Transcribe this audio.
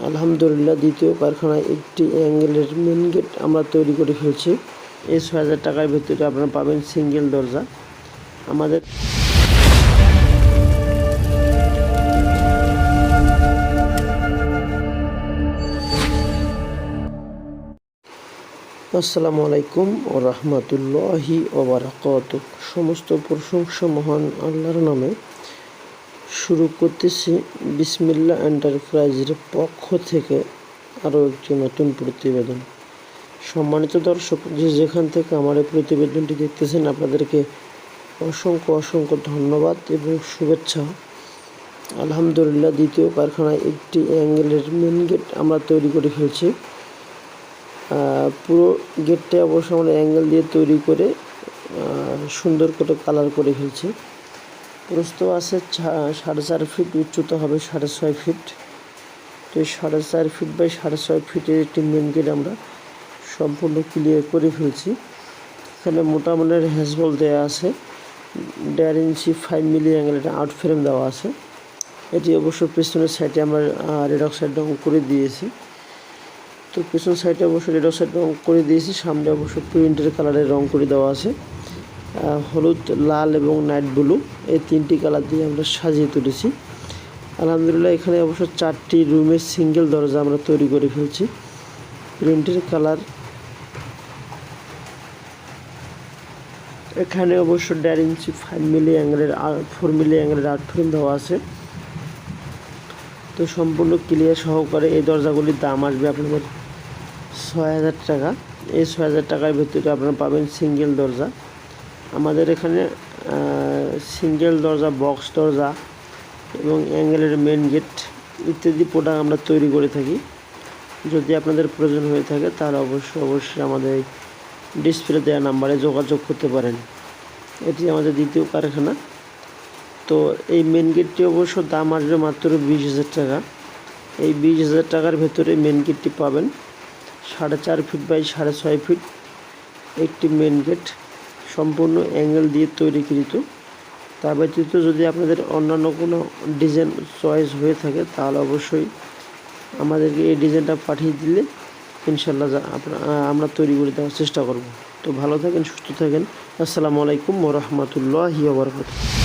আলহামদুলিল্লাহ দ্বিতীয় কারখানায় একটি অ্যাঙ্গেলের মেন গেট আমরা তৈরি করে ফেলছি। এই ৬,০০০ টাকার ভিতরে আপনারা পাবেন সিঙ্গেল দরজা। আমাদের আসসালামু আলাইকুম ও রহমতুল্লাহি ওয়া বারাকাতুহু। সমস্ত প্রশংসা মহান আল্লাহর নামে। শুরু করতেছি বিসমিল্লাহ এন্টারপ্রাইজের পক্ষ থেকে আরও একটি নতুন প্রতিবেদন। সম্মানিত দর্শক, যেখান থেকে আমার এই প্রতিবেদনটি দেখতেছেন, আপনাদেরকে অসংখ্য ধন্যবাদ এবং শুভেচ্ছা। আলহামদুলিল্লাহ দ্বিতীয় কারখানায় একটি অ্যাঙ্গেলের মেন গেট আমরা তৈরি করে ফেলছি। পুরো গেটটা অবশ্য আমরা অ্যাঙ্গেল দিয়ে তৈরি করে সুন্দর করে কালার করে ফেলছি। প্রস্থ আছে 4.5 ফিট, উচ্চতা হবে 6.5 ফিট। তো এই 4.5 ফিট বাই 6.5 ফিটের একটি মেন গেট আমরা সম্পূর্ণ ক্লিয়ার করে ফেলছি। এখানে মোটা মানের হ্যাজবল দেওয়া আছে, 1.5 ইঞ্চি 5 মিলি অ্যাঙ্গেলের আউট ফ্রেম দেওয়া আছে। এটি অবশ্য পেছনের সাইডে আমরা রেড অক্সাইড রং করে দিয়েছি। তো পেছন সাইডে অবশ্য রেড অক্সাইড রং করে দিয়েছি, সামনে অবশ্য প্রিন্টের কালারের রং করে দেওয়া আছে। হলুদ, লাল এবং নাইট ব্লু, এই 3টি কালার দিয়ে আমরা সাজিয়ে তুলেছি। আলহামদুলিল্লাহ এখানে অবশ্য 4টি রুমের সিঙ্গেল দরজা আমরা তৈরি করে ফেলছি। প্রিন্টের কালার এখানে অবশ্য 1.5 ইঞ্চি 5 মিলি অ্যাঙ্গেলের 4 মিলি অ্যাঙ্গেলের আউট ফ্রেম দেওয়া আছে। তো সম্পূর্ণ ক্লিয়ার সহকারে এই দরজাগুলির দাম আসবে আপনাদের 6,০০০ টাকা। এই 6,০০০ টাকার ভিতরে আপনারা পাবেন সিঙ্গেল দরজা। আমাদের এখানে সিঙ্গেল দরজা, বক্স দরজা এবং অ্যাঙ্গেলের মেন গেট ইত্যাদি প্রোডাক্ট আমরা তৈরি করে থাকি। যদি আপনাদের প্রয়োজন হয়ে থাকে তাহলে অবশ্যই আমাদের ডিসপ্লে দেওয়া নাম্বারে যোগাযোগ করতে পারেন। এটি আমাদের দ্বিতীয় কারখানা। তো এই মেন গেটটি অবশ্য দাম আসবে মাত্র 20,০০০ টাকা। এই 20,০০০ টাকার ভেতরে মেন গেটটি পাবেন। 4.5 ফিট বাই 6.5 ফিট একটি মেন গেট, সম্পূর্ণ অ্যাঙ্গেল দিয়ে তৈরিকৃত। তার ব্যতীত যদি আপনাদের অন্যান্য কোনো ডিজাইন চয়েস হয়ে থাকে তাহলে অবশ্যই আমাদেরকে এই ডিজাইনটা পাঠিয়ে দিলে ইনশাল্লাহ আমরা তৈরি করে দেওয়ার চেষ্টা করব। তো ভালো থাকেন, সুস্থ থাকেন। আসসালামু আলাইকুম ওয়া রাহমাতুল্লাহি ওয়া বারাকাতুহু।